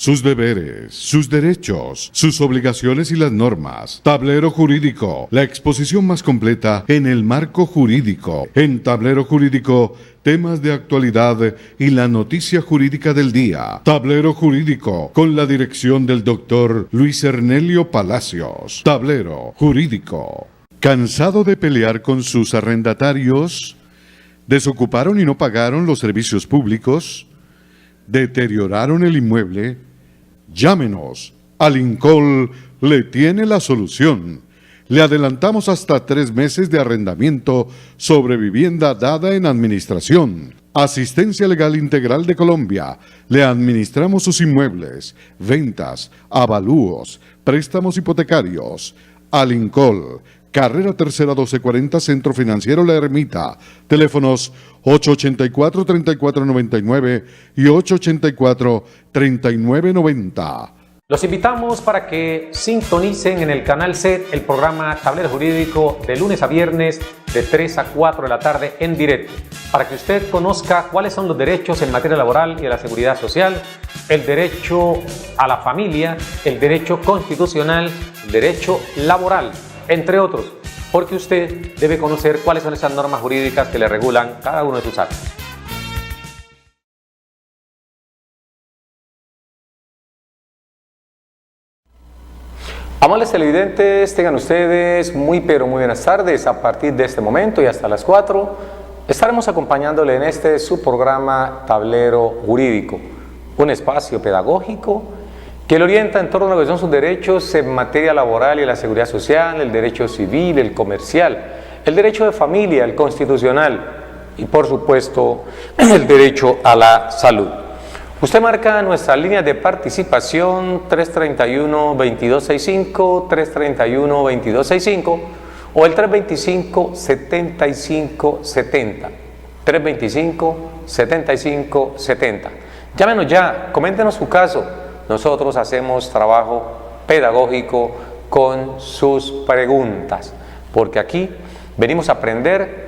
sus deberes, sus derechos, sus obligaciones y las normas. Tablero Jurídico, la exposición más completa en el marco jurídico. En Tablero Jurídico, temas de actualidad y la noticia jurídica del día. Tablero Jurídico, con la dirección del doctor Luis Ernelio Palacios. Tablero Jurídico. ¿Cansado de pelear con sus arrendatarios? ¿Desocuparon y no pagaron los servicios públicos? ¿Deterioraron el inmueble? Llámenos. Alincol le tiene la solución. Le adelantamos hasta 3 meses de arrendamiento sobre vivienda dada en administración. Asistencia Legal Integral de Colombia. Le administramos sus inmuebles, ventas, avalúos, préstamos hipotecarios. Alincol. Carrera Tercera 1240, Centro Financiero La Ermita. Teléfonos 884-3499 y 884-3990. Los invitamos para que sintonicen en el canal SET el programa Tablero Jurídico de lunes a viernes de 3 a 4 de la tarde en directo, para que usted conozca cuáles son los derechos en materia laboral y de la seguridad social, el derecho a la familia, el derecho constitucional, el derecho laboral, entre otros, porque usted debe conocer cuáles son esas normas jurídicas que le regulan cada uno de sus actos. Amables televidentes, tengan ustedes muy pero muy buenas tardes. A partir de este momento y hasta las 4 estaremos acompañándole en este su programa Tablero Jurídico, un espacio pedagógico que le orienta en torno a lo que son sus derechos en materia laboral y la seguridad social, el derecho civil, el comercial, el derecho de familia, el constitucional y por supuesto el derecho a la salud. Usted marca nuestras líneas de participación 331-2265, 331-2265 o el 325-7570, 325-7570. Llámenos ya, coméntenos su caso. Nosotros hacemos trabajo pedagógico con sus preguntas, porque aquí venimos a aprender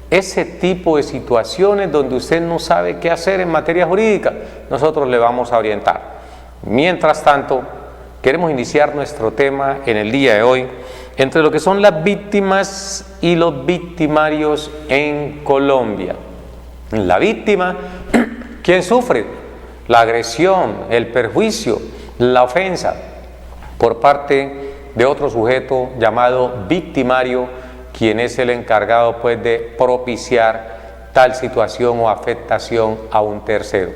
ese tipo de situaciones donde usted no sabe qué hacer en materia jurídica. Nosotros le vamos a orientar. Mientras tanto, queremos iniciar nuestro tema en el día de hoy entre lo que son las víctimas y los victimarios en Colombia. La víctima, ¿quién sufre? La agresión, el perjuicio, la ofensa por parte de otro sujeto llamado victimario, quien es el encargado pues de propiciar tal situación o afectación a un tercero.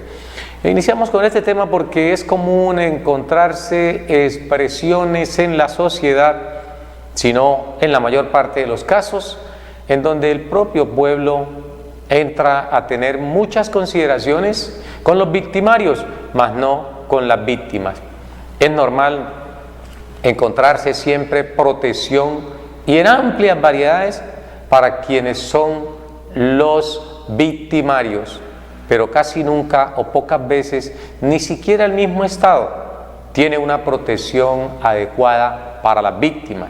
Iniciamos con este tema porque es común encontrarse expresiones en la sociedad, sino en la mayor parte de los casos, en donde el propio pueblo entra a tener muchas consideraciones con los victimarios, mas no con las víctimas. Es normal encontrarse siempre protección y en amplias variedades para quienes son los victimarios, pero casi nunca o pocas veces ni siquiera el mismo Estado tiene una protección adecuada para las víctimas.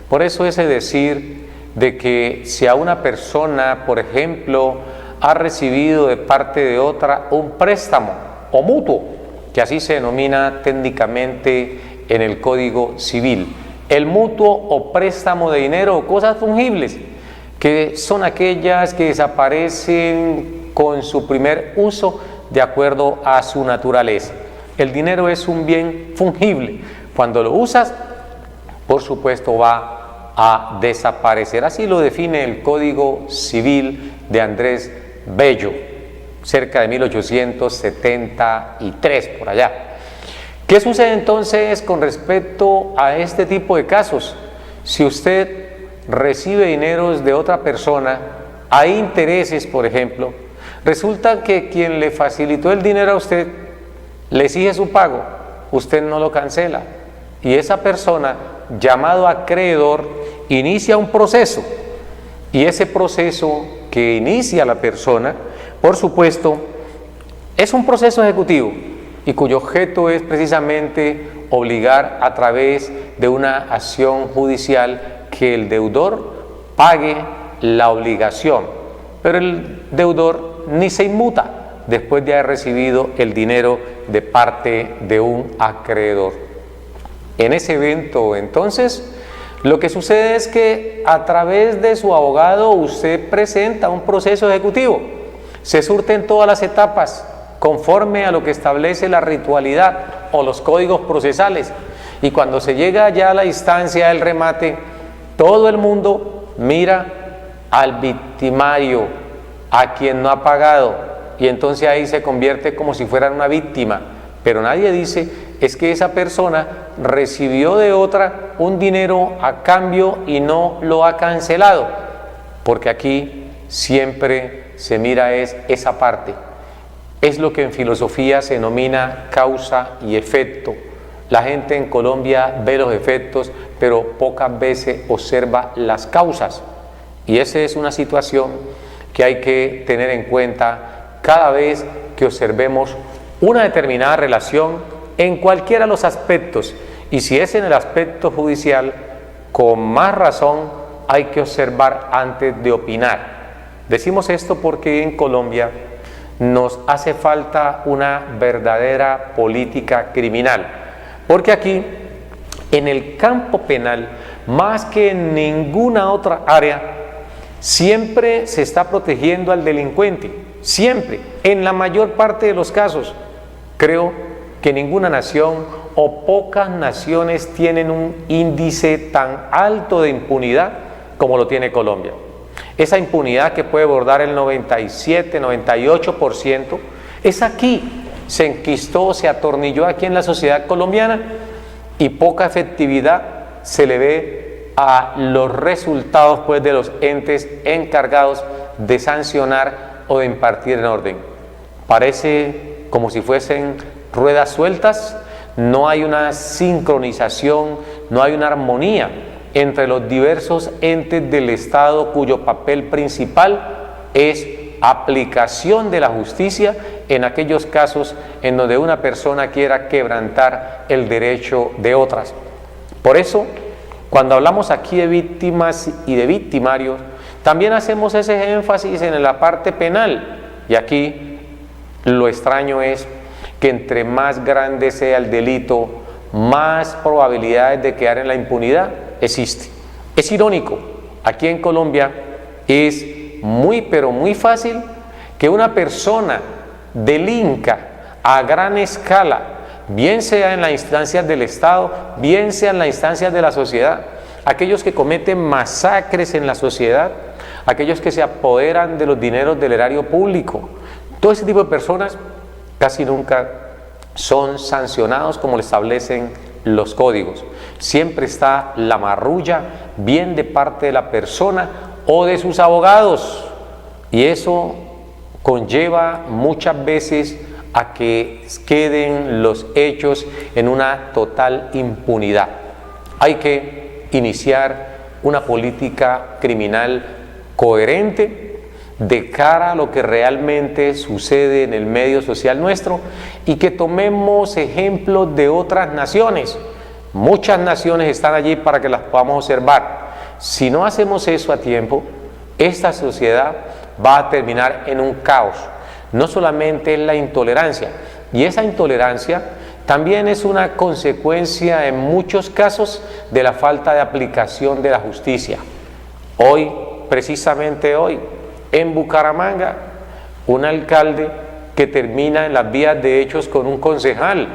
Por eso ese decir de que si a una persona, por ejemplo, ha recibido de parte de otra un préstamo o mutuo, que así se denomina técnicamente en el Código Civil, el mutuo o préstamo de dinero o cosas fungibles, que son aquellas que desaparecen con su primer uso de acuerdo a su naturaleza. El dinero es un bien fungible. Cuando lo usas, por supuesto, va a desaparecer. Así lo define el Código Civil de Andrés Bello, cerca de 1873, por allá. ¿Qué sucede entonces con respecto a este tipo de casos? Si usted recibe dineros de otra persona, hay intereses, por ejemplo, resulta que quien le facilitó el dinero a usted le exige su pago, usted no lo cancela y esa persona, llamado acreedor, inicia un proceso y ese proceso que inicia la persona, por supuesto, es un proceso ejecutivo y cuyo objeto es precisamente obligar a través de una acción judicial que el deudor pague la obligación, pero el deudor ni se inmuta, después de haber recibido el dinero de parte de un acreedor. En ese evento, entonces, lo que sucede es que a través de su abogado usted presenta un proceso ejecutivo. Se surten todas las etapas conforme a lo que establece la ritualidad o los códigos procesales. Y cuando se llega ya a la instancia del remate, todo el mundo mira al victimario, a quien no ha pagado, y entonces ahí se convierte como si fuera una víctima. Pero nadie dice, es que esa persona recibió de otra un dinero a cambio y no lo ha cancelado, porque aquí siempre se mira esa parte. Es lo que en filosofía se denomina causa y efecto. La gente en Colombia ve los efectos, pero pocas veces observa las causas. Y esa es una situación que hay que tener en cuenta cada vez que observemos una determinada relación en cualquiera de los aspectos. Y si es en el aspecto judicial, con más razón hay que observar antes de opinar. Decimos esto porque en Colombia nos hace falta una verdadera política criminal, porque aquí en el campo penal, más que en ninguna otra área, siempre se está protegiendo al delincuente, siempre, en la mayor parte de los casos. Creo que ninguna nación o pocas naciones tienen un índice tan alto de impunidad como lo tiene Colombia. Esa impunidad que puede bordar el 97, 98%, es aquí, se enquistó, se atornilló aquí en la sociedad colombiana, y poca efectividad se le ve a los resultados pues de los entes encargados de sancionar o de impartir en orden. Parece como si fuesen ruedas sueltas, no hay una sincronización, no hay una armonía entre los diversos entes del Estado cuyo papel principal es aplicación de la justicia en aquellos casos en donde una persona quiera quebrantar el derecho de otras. Por eso, cuando hablamos aquí de víctimas y de victimarios, también hacemos ese énfasis en la parte penal. Y aquí lo extraño es que entre más grande sea el delito, más probabilidades de quedar en la impunidad existe. Es irónico, aquí en Colombia es muy pero muy fácil que una persona delinca a gran escala, bien sea en las instancias del Estado, bien sea en las instancias de la sociedad. Aquellos que cometen masacres en la sociedad, aquellos que se apoderan de los dineros del erario público, todo ese tipo de personas casi nunca son sancionados como lo establecen los códigos. Siempre está la marrulla, bien de parte de la persona o de sus abogados, y eso conlleva muchas veces a que queden los hechos en una total impunidad. Hay que iniciar una política criminal coherente de cara a lo que realmente sucede en el medio social nuestro, y que tomemos ejemplos de otras naciones. Muchas naciones están allí para que las podamos observar. Si no hacemos eso a tiempo, esta sociedad va a terminar en un caos. No solamente es la intolerancia, y esa intolerancia también es una consecuencia en muchos casos de la falta de aplicación de la justicia. Hoy, precisamente hoy, en Bucaramanga, un alcalde que termina en las vías de hechos con un concejal,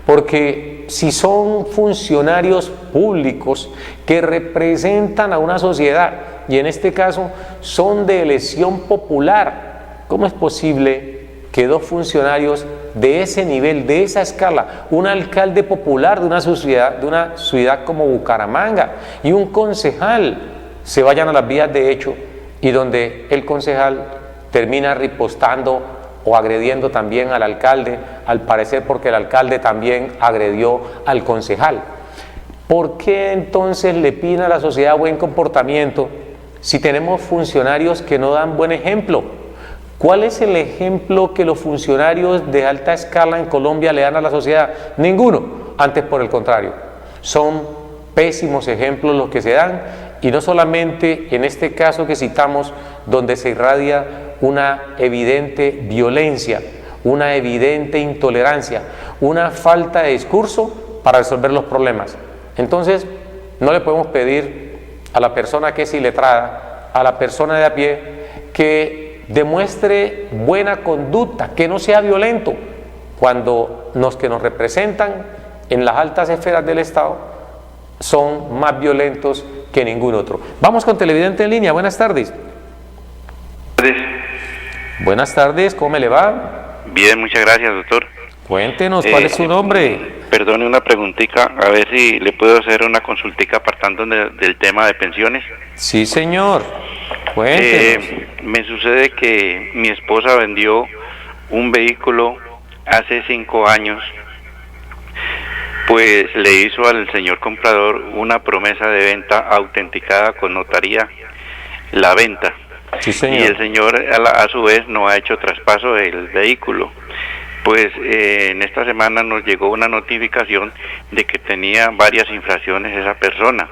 porque si son funcionarios públicos que representan a una sociedad, y en este caso son de elección popular, ¿cómo es posible que dos funcionarios de ese nivel, de esa escala, un alcalde popular de una ciudad como Bucaramanga y un concejal, se vayan a las vías de hecho, y donde el concejal termina ripostando o agrediendo también al alcalde, al parecer porque el alcalde también agredió al concejal? ¿Por qué entonces le piden a la sociedad buen comportamiento si tenemos funcionarios que no dan buen ejemplo? ¿Cuál es el ejemplo que los funcionarios de alta escala en Colombia le dan a la sociedad? Ninguno, antes por el contrario. Son pésimos ejemplos los que se dan, y no solamente en este caso que citamos, donde se irradia una evidente violencia, una evidente intolerancia, una falta de discurso para resolver los problemas. Entonces, no le podemos pedir a la persona que es iletrada, a la persona de a pie, que demuestre buena conducta, que no sea violento, cuando los que nos representan en las altas esferas del Estado son más violentos que ningún otro. Vamos con televidente en línea. Buenas tardes. Buenas tardes, ¿cómo me le va? Bien, muchas gracias, doctor. Cuéntenos, ¿cuál es su nombre? Perdone una preguntita, a ver si le puedo hacer una consultica apartando del tema de pensiones. Sí, señor. Cuéntenos. Me sucede que mi esposa vendió un vehículo hace 5 años, pues le hizo al señor comprador una promesa de venta autenticada con notaría la venta. Sí, señor. Y el señor a su vez no ha hecho traspaso del vehículo. Pues en esta semana nos llegó una notificación de que tenía varias infracciones esa persona.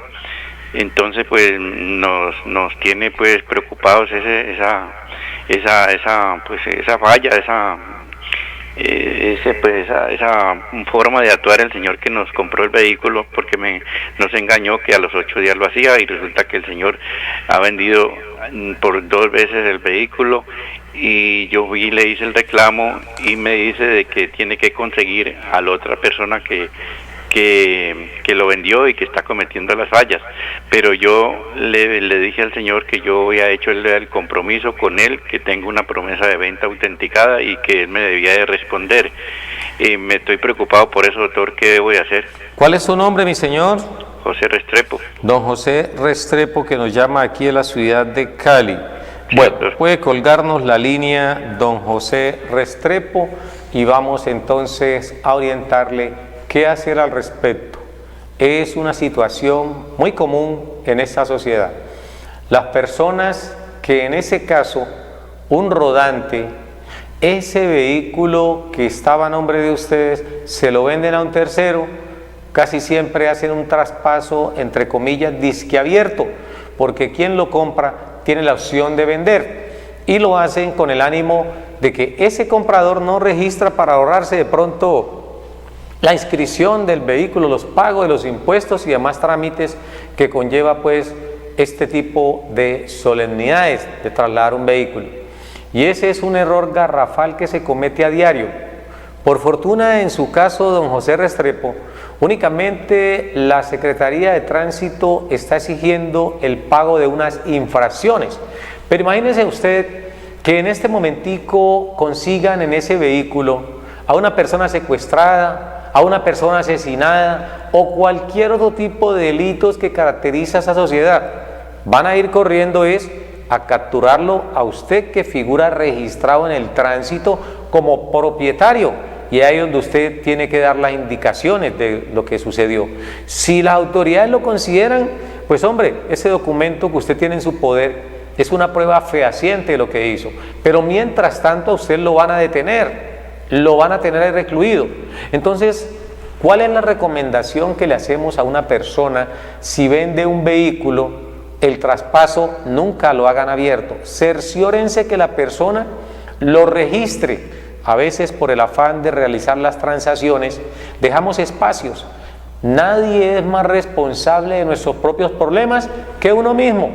Entonces pues nos tiene pues preocupados esa falla, esa forma de actuar el señor que nos compró el vehículo, porque nos engañó que a los 8 días lo hacía, y resulta que el señor ha vendido por 2 veces el vehículo, y yo fui y le hice el reclamo y me dice de que tiene que conseguir a la otra persona que lo vendió y que está cometiendo las fallas. Pero yo le dije al señor que yo había hecho el compromiso con él, que tengo una promesa de venta autenticada y que él me debía de responder. Me estoy preocupado por eso, doctor. ¿Qué debo de hacer? ¿Cuál es su nombre, mi señor? José Restrepo. Don José Restrepo, que nos llama aquí de la ciudad de Cali. Bueno, puede colgarnos la línea don José Restrepo y vamos entonces a orientarle qué hacer al respecto. Es una situación muy común en esta sociedad. Las personas que en ese caso, un rodante, ese vehículo que estaba a nombre de ustedes, se lo venden a un tercero, casi siempre hacen un traspaso, entre comillas, disque abierto, porque quien lo compra tiene la opción de vender, y lo hacen con el ánimo de que ese comprador no registra para ahorrarse de pronto la inscripción del vehículo, los pagos de los impuestos y demás trámites que conlleva pues este tipo de solemnidades de trasladar un vehículo. Y ese es un error garrafal que se comete a diario. Por fortuna, en su caso, don José Restrepo, únicamente la Secretaría de Tránsito está exigiendo el pago de unas infracciones. Pero imagínese usted que en este momentico consigan en ese vehículo a una persona secuestrada, a una persona asesinada o cualquier otro tipo de delitos que caracteriza a esa sociedad. Van a ir corriendo a capturarlo a usted, que figura registrado en el tránsito como propietario, y ahí es donde usted tiene que dar las indicaciones de lo que sucedió. Si las autoridades lo consideran, pues hombre, ese documento que usted tiene en su poder es una prueba fehaciente de lo que hizo, pero mientras tanto a usted lo van a detener, lo van a tener ahí recluido. Entonces, ¿cuál es la recomendación que le hacemos a una persona si vende un vehículo? El traspaso nunca lo hagan abierto, cerciórense que la persona lo registre. A veces por el afán de realizar las transacciones dejamos espacios. Nadie es más responsable de nuestros propios problemas que uno mismo.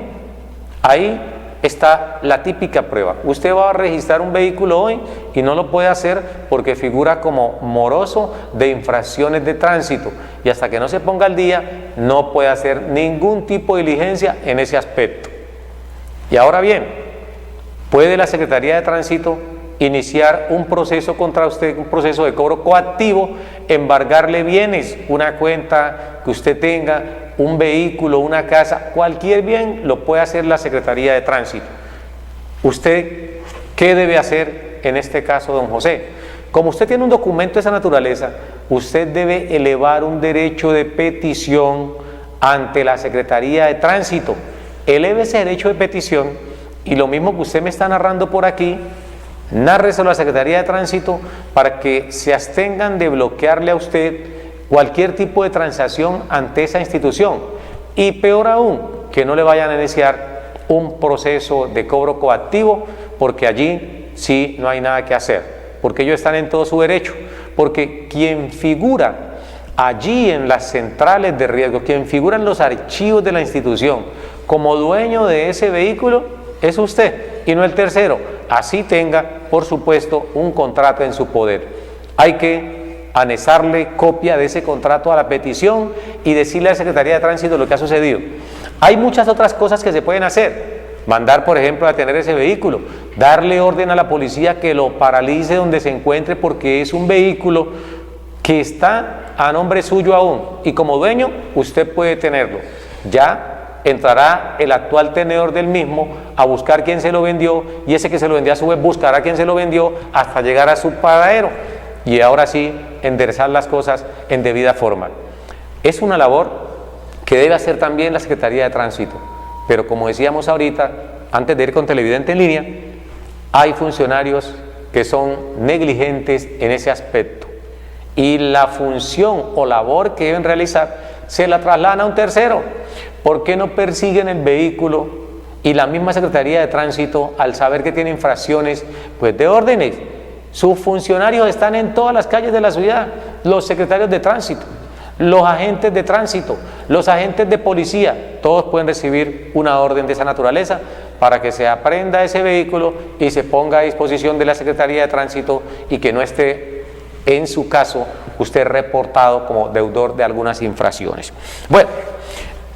Ahí está la típica prueba. Usted va a registrar un vehículo hoy y no lo puede hacer porque figura como moroso de infracciones de tránsito, y hasta que no se ponga al día no puede hacer ningún tipo de diligencia en ese aspecto. Y ahora bien, ¿puede la Secretaría de Tránsito iniciar un proceso contra usted, un proceso de cobro coactivo, embargarle bienes, una cuenta que usted tenga, un vehículo, una casa, cualquier bien lo puede hacer la Secretaría de Tránsito? ¿Usted qué debe hacer en este caso, don José? Como usted tiene un documento de esa naturaleza, usted debe elevar un derecho de petición ante la Secretaría de Tránsito. Eleve ese derecho de petición y lo mismo que usted me está narrando por aquí, nárreselo a la Secretaría de Tránsito para que se abstengan de bloquearle a usted cualquier tipo de transacción ante esa institución, y peor aún, que no le vayan a iniciar un proceso de cobro coactivo, porque allí sí no hay nada que hacer. porque ellos están en todo su derecho, porque quien figura allí en las centrales de riesgo, quien figura en los archivos de la institución como dueño de ese vehículo es usted y no el tercero, así tenga, por supuesto, un contrato en su poder. Hay que anexarle copia de ese contrato a la petición y decirle a la Secretaría de Tránsito lo que ha sucedido. Hay muchas otras cosas que se pueden hacer. Mandar, por ejemplo, a detener ese vehículo, darle orden a la policía que lo paralice donde se encuentre porque es un vehículo que está a nombre suyo aún y como dueño usted puede tenerlo. Ya entrará el actual tenedor del mismo a buscar quién se lo vendió y ese que se lo vendió a su vez buscará quién se lo vendió hasta llegar a su paradero y ahora sí enderezar las cosas en debida forma. Es una labor que debe hacer también la Secretaría de Tránsito. Pero como decíamos ahorita, antes de ir con Televidente en línea, hay funcionarios que son negligentes en ese aspecto y la función o labor que deben realizar se la trasladan a un tercero. ¿Por qué no persiguen el vehículo y la misma Secretaría de Tránsito, al saber que tiene infracciones, pues de órdenes? Sus funcionarios están en todas las calles de la ciudad, los secretarios de tránsito, los agentes de tránsito, los agentes de policía, todos pueden recibir una orden de esa naturaleza para que se aprenda ese vehículo y se ponga a disposición de la Secretaría de Tránsito y que no esté, en su caso, usted reportado como deudor de algunas infracciones. Bueno,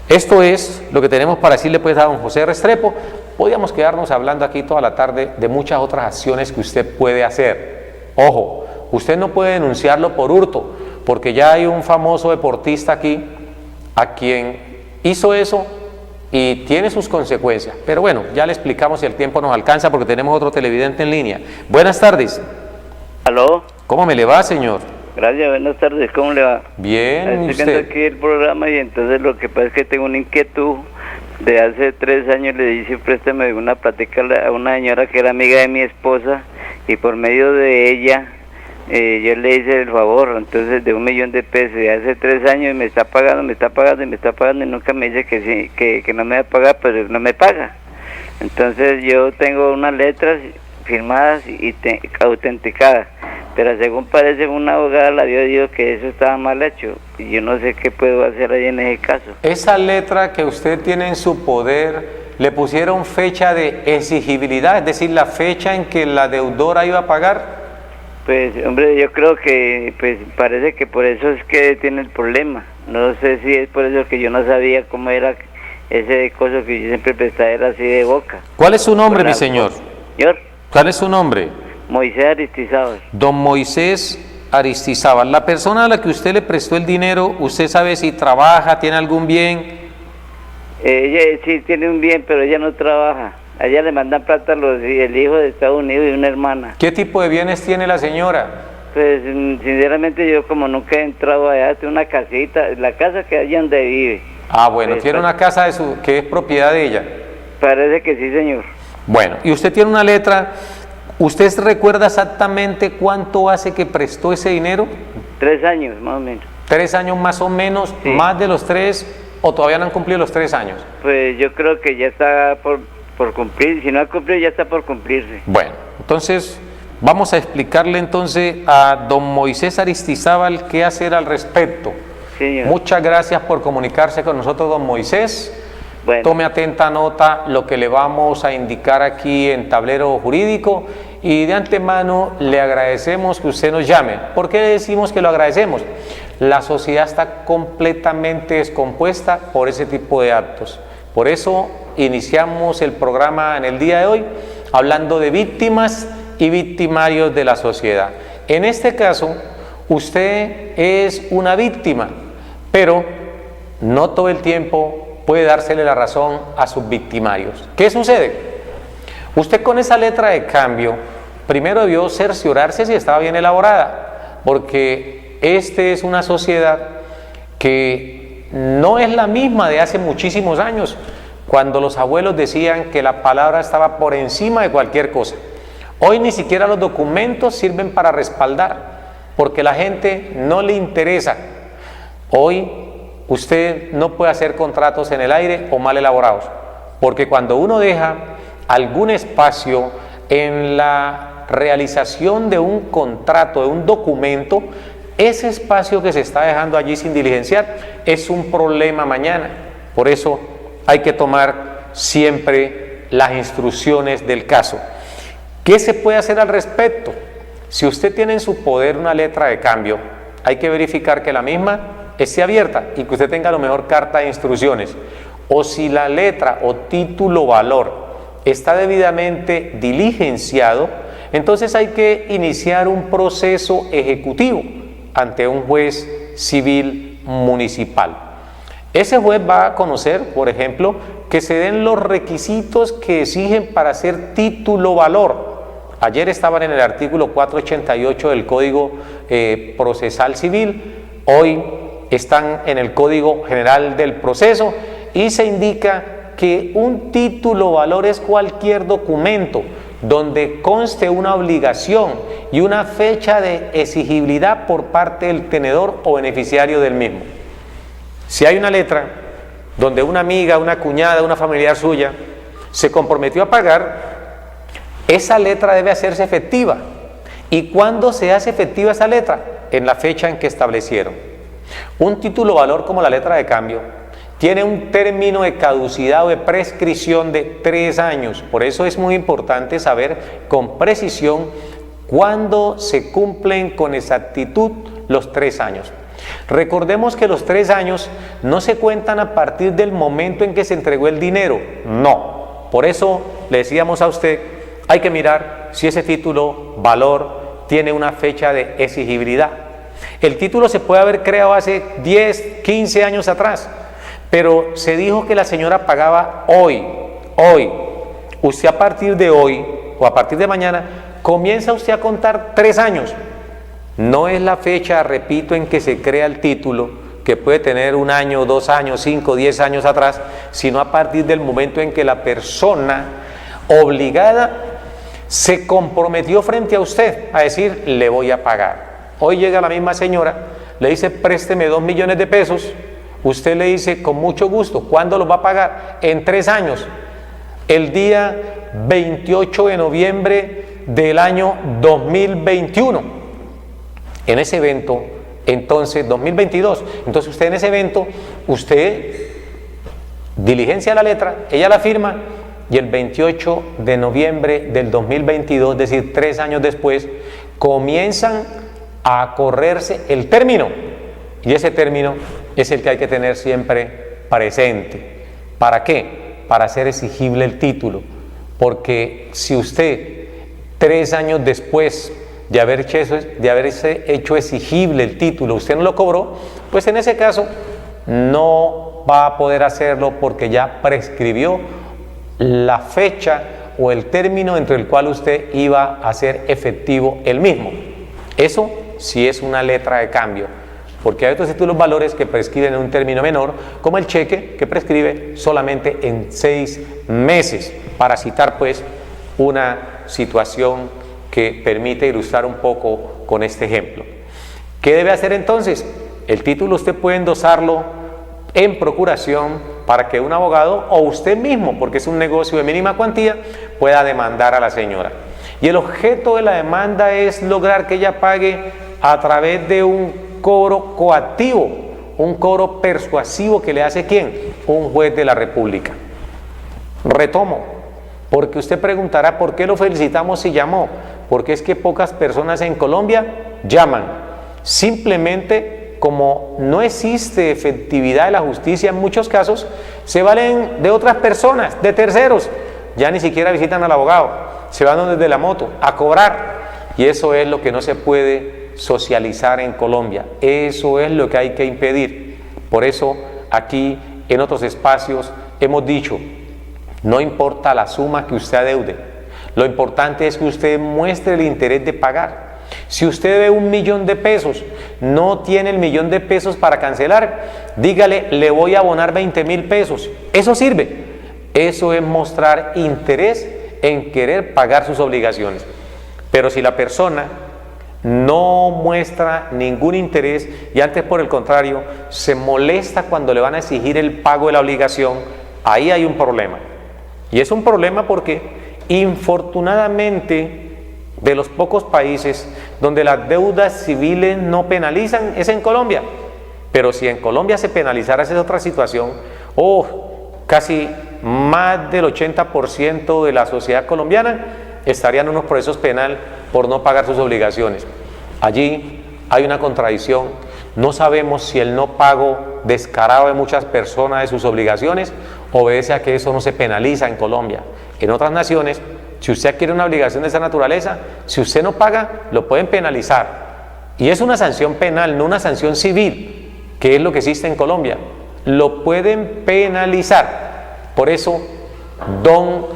esto es lo que tenemos para decirle pues a don José Restrepo. Podríamos quedarnos hablando aquí toda la tarde de muchas otras acciones que usted puede hacer. Ojo, usted no puede denunciarlo por hurto, porque ya hay un famoso deportista aquí a quien hizo eso y tiene sus consecuencias. Pero bueno, ya le explicamos si el tiempo nos alcanza porque tenemos otro televidente en línea. Buenas tardes. ¿Aló? ¿Cómo me le va, señor? Gracias, buenas tardes, ¿cómo le va? Bien, Estoy ¿usted? viendo aquí el programa y entonces lo que pasa es que tengo una inquietud. De hace 3 años le hice un préstamo de una plática a una señora que era amiga de mi esposa y por medio de ella yo le hice el favor, entonces de 1 millón de pesos, de hace 3 años me está pagando y nunca me dice que sí, que no me va a pagar, pero no me paga. Entonces yo tengo unas letras firmadas y autenticadas, pero según parece una abogada la dijo que eso estaba mal hecho y yo no sé qué puedo hacer ahí en ese caso. Esa letra que usted tiene en su poder, ¿le pusieron fecha de exigibilidad, es decir, la fecha en que la deudora iba a pagar? Pues hombre, yo creo que pues parece que por eso es que tiene el problema. No sé si es por eso que yo no sabía cómo era ese coso que yo siempre prestaba, era así de boca. ¿Cuál es su nombre, mi señor? Señor ¿Cuál es su nombre? Moisés Aristizábal. Don Moisés Aristizábal. La persona a la que usted le prestó el dinero, ¿usted sabe si trabaja, tiene algún bien? Ella sí tiene un bien, pero ella no trabaja. A ella le mandan plata el hijo de Estados Unidos y una hermana. ¿Qué tipo de bienes tiene la señora? Pues sinceramente yo como nunca he entrado allá, tengo una casita, la casa que allá donde vive. Ah, bueno, tiene una casa que es propiedad de ella. Parece que sí, señor. Bueno, y usted tiene una letra. ¿Usted recuerda exactamente cuánto hace que prestó ese dinero? 3 años, más o menos. 3 años más o menos, sí. ¿Más de los 3 o todavía no han cumplido los 3 años? Pues yo creo que ya está por cumplir, si no ha cumplido ya está por cumplirse. Bueno, entonces vamos a explicarle entonces a don Moisés Aristizábal qué hacer al respecto. Señor. Muchas gracias por comunicarse con nosotros, don Moisés. Bueno. Tome atenta nota lo que le vamos a indicar aquí en Tablero Jurídico y de antemano le agradecemos que usted nos llame. ¿Por qué le decimos que lo agradecemos? La sociedad está completamente descompuesta por ese tipo de actos. Por eso iniciamos el programa en el día de hoy hablando de víctimas y victimarios de la sociedad. En este caso, usted es una víctima, pero no todo el tiempo puede dársele la razón a sus victimarios. ¿Qué sucede? Usted con esa letra de cambio, primero debió cerciorarse si estaba bien elaborada, porque es una sociedad que no es la misma de hace muchísimos años, cuando los abuelos decían que la palabra estaba por encima de cualquier cosa. Hoy ni siquiera los documentos sirven para respaldar, porque la gente no le interesa. Hoy usted no puede hacer contratos en el aire o mal elaborados, porque cuando uno deja algún espacio en la realización de un contrato, de un documento, ese espacio que se está dejando allí sin diligenciar es un problema mañana. Por eso hay que tomar siempre las instrucciones del caso. ¿Qué se puede hacer al respecto? Si usted tiene en su poder una letra de cambio, hay que verificar que la misma esté abierta y que usted tenga a lo mejor carta de instrucciones. O si la letra o título valor está debidamente diligenciado, entonces hay que iniciar un proceso ejecutivo ante un juez civil municipal. Ese juez va a conocer, por ejemplo, que se den los requisitos que exigen para ser título valor. Ayer estaban en el artículo 488 del Código Procesal Civil, hoy están en el Código General del Proceso y se indica que un título valor es cualquier documento donde conste una obligación y una fecha de exigibilidad por parte del tenedor o beneficiario del mismo. Si hay una letra donde una amiga, una cuñada, una familiar suya se comprometió a pagar, esa letra debe hacerse efectiva. ¿Y cuándo se hace efectiva esa letra? En la fecha en que establecieron. Un título valor como la letra de cambio tiene un término de caducidad o de prescripción de 3 años. Por eso es muy importante saber con precisión cuándo se cumplen con exactitud los 3 años. Recordemos que los 3 años no se cuentan a partir del momento en que se entregó el dinero. No. Por eso le decíamos a usted, hay que mirar si ese título valor tiene una fecha de exigibilidad. El título se puede haber creado hace 10, 15 años atrás, pero se dijo que la señora pagaba hoy. Usted a partir de hoy o a partir de mañana comienza usted a contar 3 años. No es la fecha, repito, en que se crea el título, que puede tener 1 año, 2 años, 5, 10 años atrás, sino a partir del momento en que la persona obligada se comprometió frente a usted a decir, le voy a pagar. Hoy llega la misma señora, le dice, présteme 2 millones de pesos, usted le dice, con mucho gusto, ¿cuándo lo va a pagar? En 3 años, el día 28 de noviembre del año 2021. En ese evento, entonces, 2022, entonces usted en ese evento, usted diligencia la letra, ella la firma, y el 28 de noviembre del 2022, es decir, 3 años después, comienzan a correrse el término, y ese término es el que hay que tener siempre presente. ¿Para qué? Para hacer exigible el título, porque si usted 3 años después de haberse hecho exigible el título, usted no lo cobró, pues en ese caso no va a poder hacerlo porque ya prescribió la fecha o el término entre el cual usted iba a hacer efectivo el mismo. Eso sí es una letra de cambio, porque hay otros títulos valores que prescriben en un término menor, como el cheque, que prescribe solamente en 6 meses, para citar pues una situación que permite ilustrar un poco con este ejemplo. ¿Qué debe hacer entonces? El título usted puede endosarlo en procuración para que un abogado o usted mismo, porque es un negocio de mínima cuantía, pueda demandar a la señora. Y el objeto de la demanda es lograr que ella pague a través de un cobro coactivo, un cobro persuasivo que le hace ¿quién? Un juez de la República. Retomo, porque usted preguntará ¿por qué lo felicitamos si llamó? Porque es que pocas personas en Colombia llaman. Simplemente, como no existe efectividad de la justicia en muchos casos, se valen de otras personas, de terceros. Ya ni siquiera visitan al abogado, se van desde la moto a cobrar. Y eso es lo que no se puede socializar en Colombia. Eso es lo que hay que impedir. Por eso aquí en otros espacios hemos dicho, no importa la suma que usted adeude, lo importante es que usted muestre el interés de pagar. Si usted debe 1 millón de pesos, no tiene el 1 millón de pesos para cancelar, dígale, le voy a abonar 20.000 pesos. Eso sirve. Eso es mostrar interés en querer pagar sus obligaciones. Pero si la persona no muestra ningún interés y antes por el contrario se molesta cuando le van a exigir el pago de la obligación, ahí hay un problema. Y es un problema porque infortunadamente de los pocos países donde las deudas civiles no penalizan es en Colombia. Pero si en Colombia se penalizara, esa es otra situación. Casi más del 80% de la sociedad colombiana estarían en unos procesos penales por no pagar sus obligaciones. Allí hay una contradicción. No sabemos si el no pago descarado de muchas personas de sus obligaciones obedece a que eso no se penaliza en Colombia. En otras naciones, si usted adquiere una obligación de esa naturaleza, si usted no paga, lo pueden penalizar. Y es una sanción penal, no una sanción civil, que es lo que existe en Colombia. Lo pueden penalizar. Por eso, don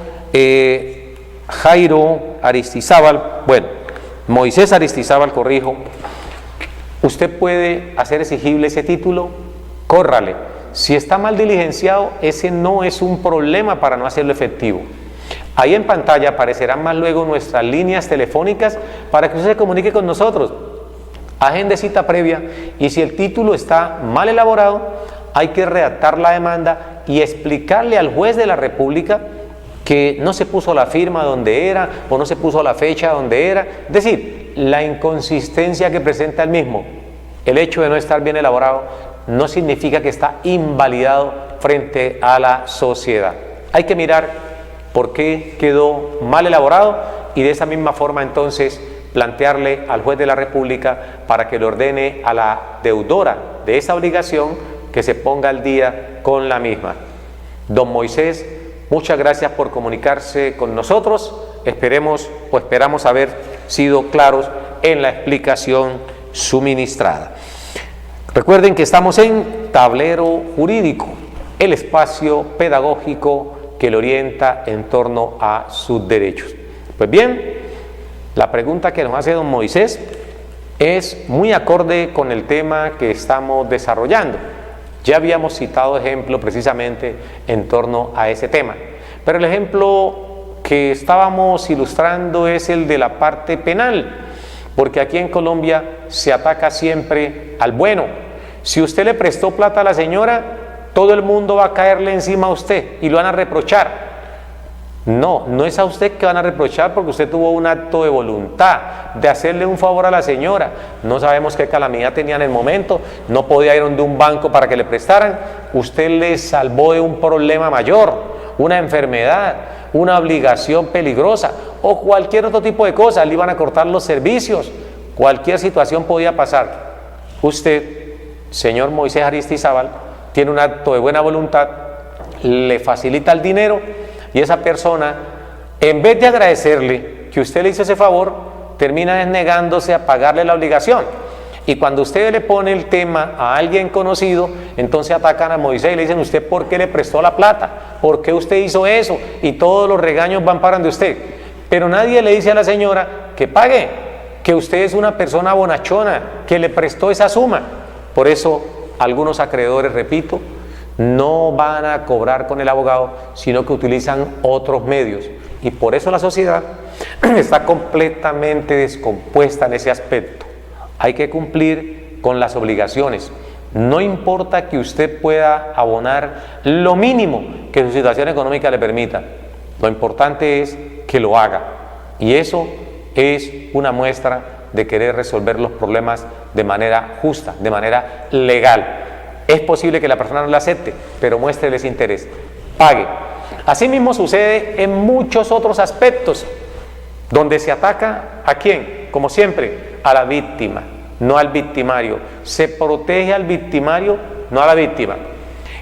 Moisés Aristizábal, corrijo, usted puede hacer exigible ese título, córrale. Si está mal diligenciado, ese no es un problema para no hacerlo efectivo. Ahí en pantalla aparecerán más luego nuestras líneas telefónicas para que usted se comunique con nosotros. Agende cita previa y si el título está mal elaborado, hay que redactar la demanda y explicarle al juez de la República que no se puso la firma donde era o no se puso la fecha donde era. Es decir, la inconsistencia que presenta el mismo. El hecho de no estar bien elaborado no significa que está invalidado frente a la sociedad. Hay que mirar por qué quedó mal elaborado y de esa misma forma entonces plantearle al juez de la República para que le ordene a la deudora de esa obligación que se ponga al día con la misma. Don Moisés, muchas gracias por comunicarse con nosotros. Esperamos haber sido claros en la explicación suministrada. Recuerden que estamos en Tablero Jurídico, el espacio pedagógico que le orienta en torno a sus derechos. Pues bien, la pregunta que nos hace don Moisés es muy acorde con el tema que estamos desarrollando. Ya habíamos citado ejemplo precisamente en torno a ese tema, pero el ejemplo que estábamos ilustrando es el de la parte penal, porque aquí en Colombia se ataca siempre al bueno. Si usted le prestó plata a la señora, todo el mundo va a caerle encima a usted y lo van a reprochar. No es a usted que van a reprochar porque usted tuvo un acto de voluntad de hacerle un favor a la señora. No sabemos qué calamidad tenía en el momento, no podía ir donde un banco para que le prestaran. Usted le salvó de un problema mayor, una enfermedad, una obligación peligrosa o cualquier otro tipo de cosa. Le iban a cortar los servicios, cualquier situación podía pasar. Usted, señor Moisés Aristizábal, tiene un acto de buena voluntad, le facilita el dinero y esa persona, en vez de agradecerle que usted le hizo ese favor, termina negándose a pagarle la obligación. Y cuando usted le pone el tema a alguien conocido, entonces atacan a Moisés y le dicen: ¿usted por qué le prestó la plata? ¿Por qué usted hizo eso? Y todos los regaños van para de usted. Pero nadie le dice a la señora que pague, que usted es una persona bonachona, que le prestó esa suma. Por eso algunos acreedores, repito, no van a cobrar con el abogado, sino que utilizan otros medios. Y por eso la sociedad está completamente descompuesta en ese aspecto. Hay que cumplir con las obligaciones. No importa que usted pueda abonar lo mínimo que su situación económica le permita. Lo importante es que lo haga. Y eso es una muestra de querer resolver los problemas de manera justa, de manera legal. Es posible que la persona no la acepte, pero muéstreles interés, pague. Asimismo sucede en muchos otros aspectos, donde se ataca ¿a quién? Como siempre, a la víctima, no al victimario. Se protege al victimario, no a la víctima.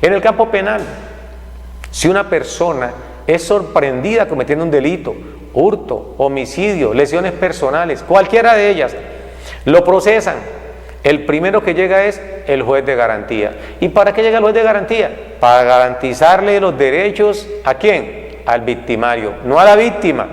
En el campo penal, si una persona es sorprendida cometiendo un delito, hurto, homicidio, lesiones personales, cualquiera de ellas, lo procesan. El primero que llega es el juez de garantía. ¿Y para qué llega el juez de garantía? Para garantizarle los derechos ¿a quién? Al victimario, no a la víctima,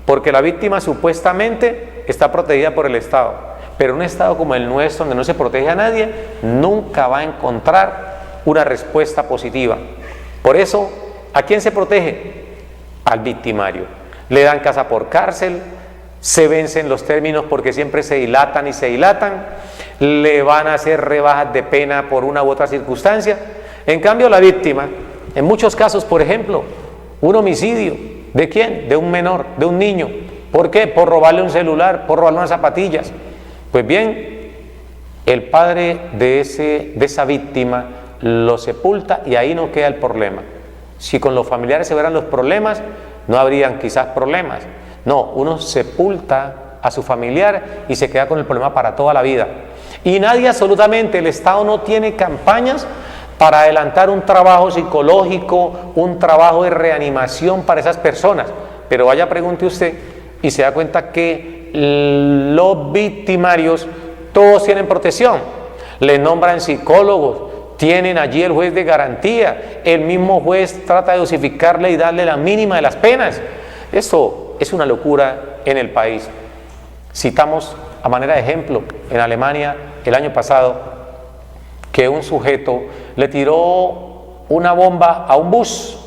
porque la víctima supuestamente está protegida por el Estado, pero un Estado como el nuestro, donde no se protege a nadie, nunca va a encontrar una respuesta positiva. Por eso, ¿a quién se protege? Al victimario. Le dan casa por cárcel, se vencen los términos porque siempre se dilatan y se dilatan, le van a hacer rebajas de pena por una u otra circunstancia. En cambio, la víctima, en muchos casos, por ejemplo, un homicidio, ¿de quién? De un menor, de un niño. ¿Por qué? Por robarle un celular, por robarle unas zapatillas. Pues bien, el padre de esa víctima lo sepulta y ahí no queda el problema. Si con los familiares se verán los problemas, no habrían quizás problemas. No, uno sepulta a su familiar y se queda con el problema para toda la vida. Y nadie, absolutamente, el Estado no tiene campañas para adelantar un trabajo psicológico, un trabajo de reanimación para esas personas. Pero vaya, pregunte usted y se da cuenta que los victimarios todos tienen protección. Les nombran psicólogos, tienen allí el juez de garantía, el mismo juez trata de dosificarle y darle la mínima de las penas. Eso es una locura en el país. Citamos a manera de ejemplo en Alemania el año pasado que un sujeto le tiró una bomba a un bus,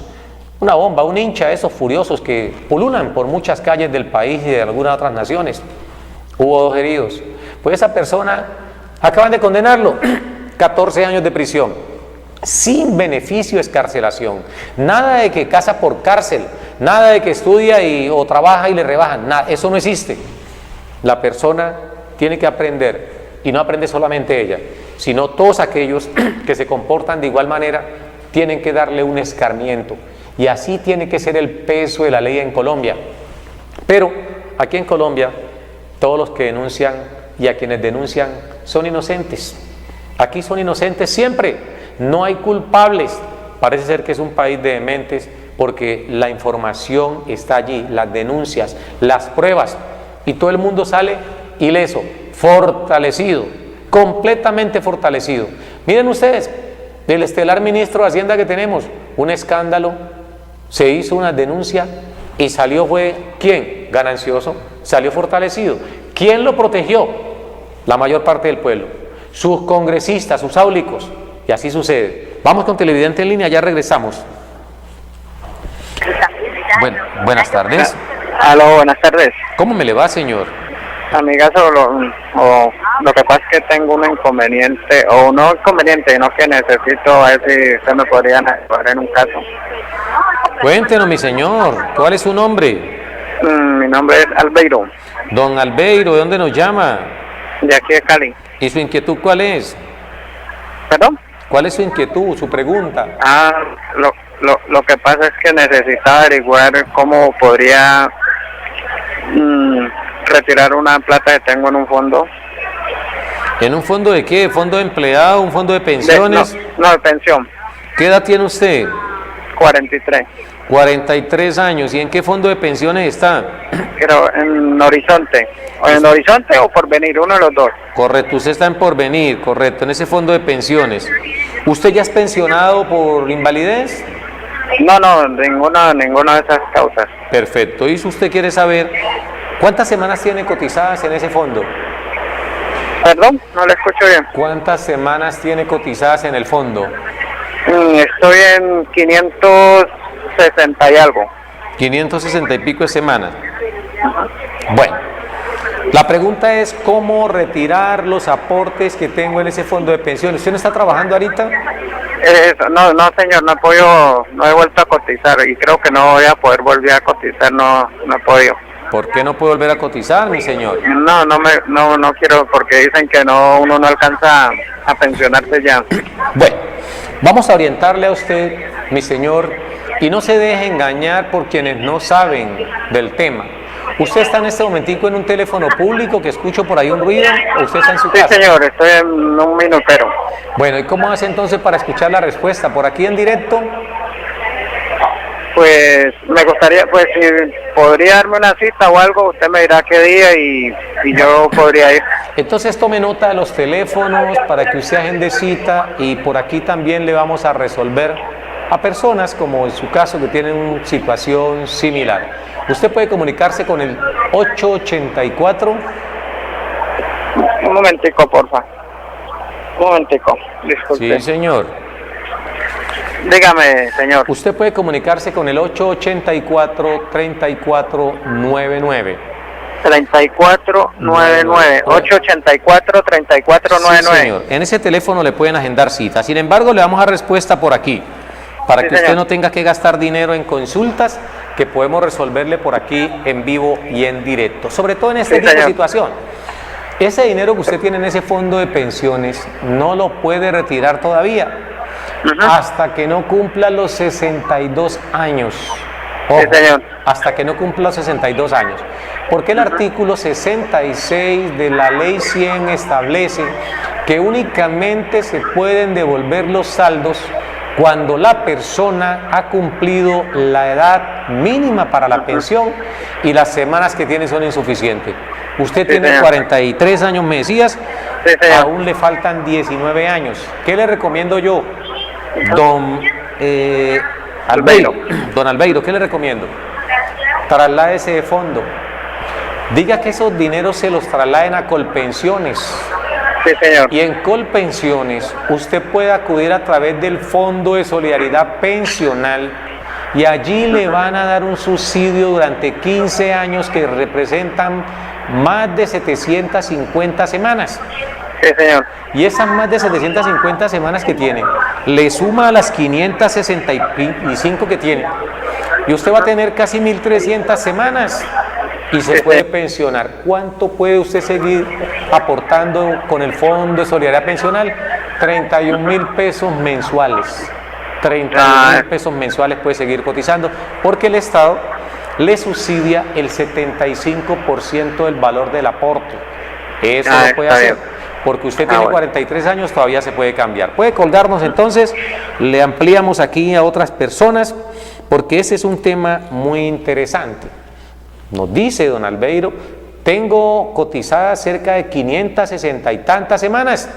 una bomba, un hincha de esos furiosos que pululan por muchas calles del país y de algunas otras naciones. Hubo 2 heridos. Pues esa persona acaban de condenarlo, 14 años de prisión, sin beneficio de excarcelación. Nada de que casa por cárcel, nada de que estudia o trabaja y le rebajan, nada, eso no existe. La persona tiene que aprender, y no aprende solamente ella, sino todos aquellos que se comportan de igual manera, tienen que darle un escarmiento. Y así tiene que ser el peso de la ley en Colombia. Pero aquí en Colombia, todos los que denuncian y a quienes denuncian son inocentes. Aquí son inocentes siempre, no hay culpables. Parece ser que es un país de dementes porque la información está allí, las denuncias, las pruebas, y todo el mundo sale ileso, fortalecido, completamente fortalecido. Miren ustedes, el estelar ministro de Hacienda que tenemos, un escándalo, se hizo una denuncia y salió, fue, ¿quién? Ganancioso, salió fortalecido. ¿Quién lo protegió? La mayor parte del pueblo, sus congresistas, sus áulicos, y así sucede. Vamos con Televidente en línea, ya regresamos. Bueno, buenas tardes. Aló, buenas tardes. ¿Cómo me le va, señor? Amiga, lo que pasa es que tengo un inconveniente, o no inconveniente, sino que necesito a ver si usted me podría ayudar en un caso. Cuéntenos, mi señor, ¿cuál es su nombre? Mi nombre es Albeiro. Don Albeiro, ¿de dónde nos llama? De aquí de Cali. ¿Y su inquietud cuál es? ¿Perdón? ¿Cuál es su inquietud, su pregunta? Lo que pasa es que necesitaba averiguar cómo podría retirar una plata que tengo en un fondo. ¿En un fondo de qué? ¿Fondo de empleado? ¿Un fondo de pensiones? No, de pensión. ¿Qué edad tiene usted? 43. 43 años. ¿Y en qué fondo de pensiones está? Pero en Horizonte. O en Horizonte o Porvenir, uno de los dos. Correcto, usted está en Porvenir, correcto, en ese fondo de pensiones. ¿Usted ya es pensionado por invalidez? No, ninguna de esas causas. Perfecto. Y si usted quiere saber, ¿cuántas semanas tiene cotizadas en ese fondo? Perdón, no le escucho bien. ¿Cuántas semanas tiene cotizadas en el fondo? Estoy en 560 y algo. 560 y pico de semanas. Bueno, la pregunta es cómo retirar los aportes que tengo en ese fondo de pensiones. ¿Usted no está trabajando ahorita? No, señor, no he vuelto a cotizar y creo que no voy a poder volver a cotizar, no he podido. ¿Por qué no puede volver a cotizar, mi señor? No quiero, porque dicen que uno no alcanza a pensionarse ya. Bueno, vamos a orientarle a usted, mi señor, y no se deje engañar por quienes no saben del tema. ¿Usted está en este momentico en un teléfono público que escucho por ahí un ruido o usted está en su casa? Sí, señor, estoy en un minutero. Bueno, ¿y cómo hace entonces para escuchar la respuesta? ¿Por aquí en directo? Pues me gustaría, pues si podría darme una cita o algo, usted me dirá qué día y yo podría ir. Entonces tome nota de los teléfonos para que usted agende cita y por aquí también le vamos a resolver a personas como en su caso que tienen una situación similar. Usted puede comunicarse con el 884. Un momentico, porfa. Un momentico, disculpe. Sí, señor. Dígame, señor. Usted puede comunicarse con el 884-3499. 3499. 884-3499. Sí, señor. En ese teléfono le pueden agendar cita. Sin embargo, le vamos a dar respuesta por aquí. Para que usted no tenga que gastar dinero en consultas, que podemos resolverle por aquí en vivo y en directo, sobre todo en este Sí, tipo de señor. situación. Ese dinero que usted tiene en ese fondo de pensiones no lo puede retirar todavía hasta que no cumpla los 62 años. Ojo, Sí, señor. hasta que no cumpla los 62 años. Porque el artículo 66 de la Ley 100 establece que únicamente se pueden devolver los saldos cuando la persona ha cumplido la edad mínima para la pensión y las semanas que tiene son insuficientes. Usted Sí, tiene señor. 43 años, me decías, Sí, señor. aún le faltan 19 años. ¿Qué le recomiendo yo? Don Albeiro, don Albeiro, ¿qué le recomiendo? Trasládese de fondo. Diga que esos dineros se los trasladen a Colpensiones. Sí, señor. Y en Colpensiones usted puede acudir a través del Fondo de Solidaridad Pensional y allí le van a dar un subsidio durante 15 años que representan más de 750 semanas. Sí, señor. Y esas más de 750 semanas que tiene, le suma a las 565 que tiene. Y usted va a tener casi 1.300 semanas y se puede pensionar. ¿Cuánto puede usted seguir aportando con el Fondo de Solidaridad Pensional? 31.000 pesos mensuales. 31.000 pesos mensuales puede seguir cotizando porque el Estado le subsidia el 75% del valor del aporte. Eso lo puede está hacer. bien. Porque usted tiene Bueno. 43 años, todavía se puede cambiar. Puede colgarnos entonces, le ampliamos aquí a otras personas, porque ese es un tema muy interesante. Nos dice don Albeiro, tengo cotizadas cerca de 560 y tantas semanas.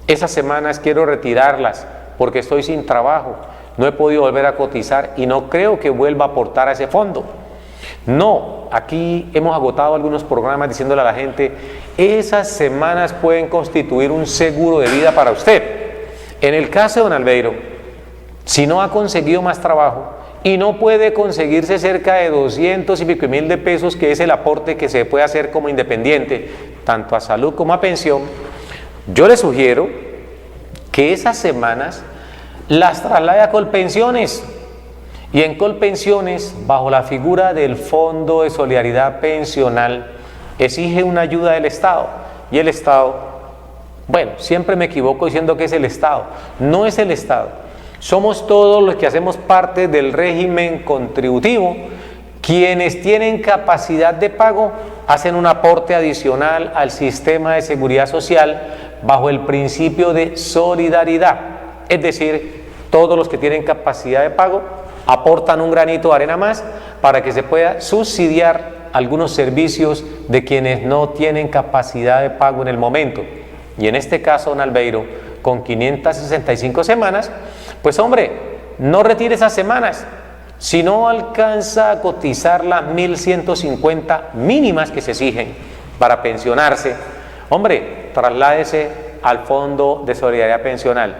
Esas semanas quiero retirarlas porque estoy sin trabajo, no he podido volver a cotizar y no creo que vuelva a aportar a ese fondo. No, aquí hemos agotado algunos programas diciéndole a la gente, esas semanas pueden constituir un seguro de vida para usted. En el caso de don Albeiro, si no ha conseguido más trabajo y no puede conseguirse cerca de 200 y pico mil de pesos, que es el aporte que se puede hacer como independiente, tanto a salud como a pensión, yo le sugiero que esas semanas las traslade a Colpensiones. Y en Colpensiones, bajo la figura del Fondo de Solidaridad Pensional, exige una ayuda del Estado. Y el Estado, bueno, siempre me equivoco diciendo que es el Estado. No es el Estado. Somos todos los que hacemos parte del régimen contributivo. Quienes tienen capacidad de pago hacen un aporte adicional al sistema de seguridad social bajo el principio de solidaridad. Es decir, todos los que tienen capacidad de pago aportan un granito de arena más para que se pueda subsidiar algunos servicios de quienes no tienen capacidad de pago en el momento. Y en este caso, don Albeiro, con 565 semanas, pues hombre, no retire esas semanas. Si no alcanza a cotizar las 1.150 mínimas que se exigen para pensionarse, hombre, trasládese al Fondo de Solidaridad Pensional,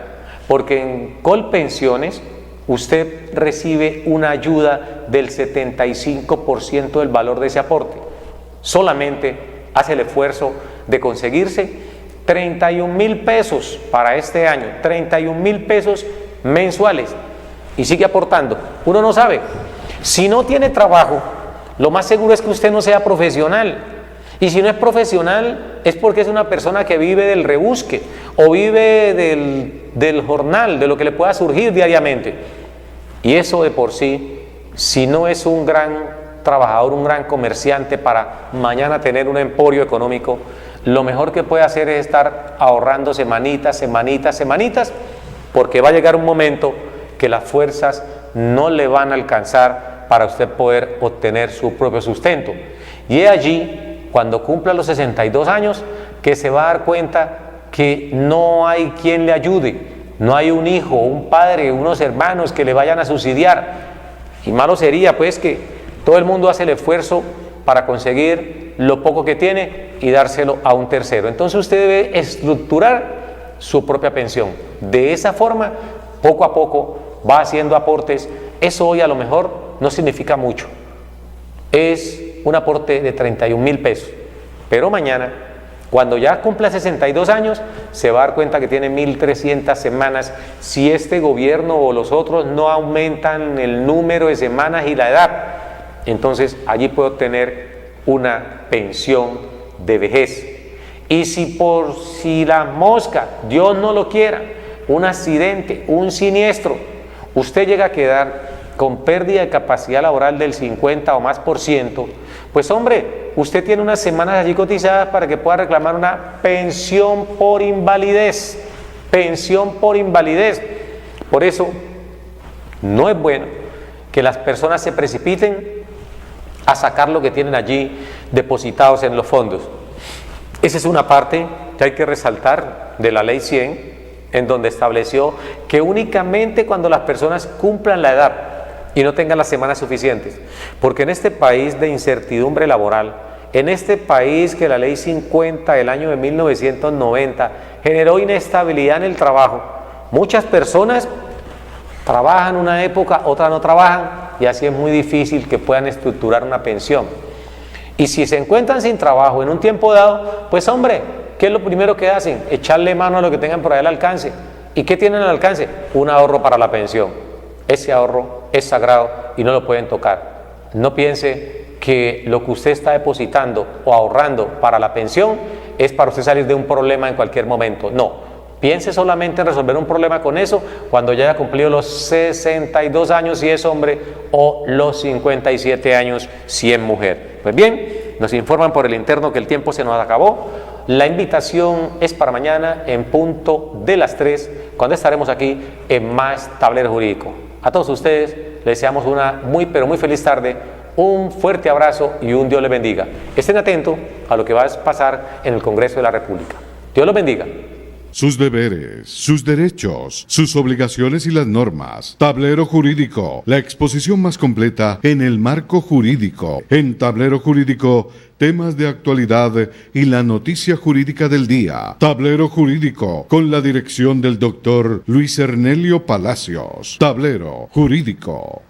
porque en Colpensiones usted recibe una ayuda del 75% del valor de ese aporte. Solamente hace el esfuerzo de conseguirse 31.000 pesos para este año, 31.000 pesos mensuales y sigue aportando. Uno no sabe, si no tiene trabajo, lo más seguro es que usted no sea profesional. Y si no es profesional, es porque es una persona que vive del rebusque o vive del jornal, de lo que le pueda surgir diariamente. Y eso de por sí, si no es un gran trabajador, un gran comerciante para mañana tener un emporio económico, lo mejor que puede hacer es estar ahorrando semanitas, porque va a llegar un momento que las fuerzas no le van a alcanzar para usted poder obtener su propio sustento. Y es allí, cuando cumpla los 62 años, que se va a dar cuenta que no hay quien le ayude. No hay un hijo, un padre, unos hermanos que le vayan a subsidiar. Y malo sería pues que todo el mundo hace el esfuerzo para conseguir lo poco que tiene y dárselo a un tercero. Entonces usted debe estructurar su propia pensión. De esa forma, poco a poco va haciendo aportes. Eso hoy a lo mejor no significa mucho. Es un aporte de 31.000 pesos. Pero mañana Cuando ya cumpla 62 años, se va a dar cuenta que tiene 1.300 semanas si este gobierno o los otros no aumentan el número de semanas y la edad. Entonces, allí puede obtener una pensión de vejez. Y si la mosca, Dios no lo quiera, un accidente, un siniestro, usted llega a quedar con pérdida de capacidad laboral del 50 o más %, pues hombre, usted tiene unas semanas allí cotizadas para que pueda reclamar una pensión por invalidez. Pensión por invalidez. Por eso, no es bueno que las personas se precipiten a sacar lo que tienen allí depositados en los fondos. Esa es una parte que hay que resaltar de la Ley 100, en donde estableció que únicamente cuando las personas cumplan la edad y no tengan las semanas suficientes, porque en este país de incertidumbre laboral, en este país que la Ley 50 del año de 1990 generó inestabilidad en el trabajo, muchas personas trabajan una época, otras no trabajan, y así es muy difícil que puedan estructurar una pensión. Y si se encuentran sin trabajo en un tiempo dado, pues hombre, ¿qué es lo primero que hacen? Echarle mano a lo que tengan por ahí al alcance. ¿Y qué tienen al alcance? Un ahorro para la pensión. Ese ahorro es sagrado y no lo pueden tocar. No piense que lo que usted está depositando o ahorrando para la pensión es para usted salir de un problema en cualquier momento. No. Piense solamente en resolver un problema con eso cuando ya haya cumplido los 62 años si es hombre o los 57 años si es mujer. Pues bien, nos informan por el interno que el tiempo se nos acabó. La invitación es para mañana en punto de las 3, cuando estaremos aquí en Más Tablero Jurídico. A todos ustedes les deseamos una muy pero muy feliz tarde, un fuerte abrazo y un Dios les bendiga. Estén atentos a lo que va a pasar en el Congreso de la República. Dios los bendiga. Sus deberes, sus derechos, sus obligaciones y las normas. Tablero Jurídico, la exposición más completa en el marco jurídico. En Tablero Jurídico, temas de actualidad y la noticia jurídica del día. Tablero Jurídico, con la dirección del doctor Luis Ernelio Palacios. Tablero Jurídico.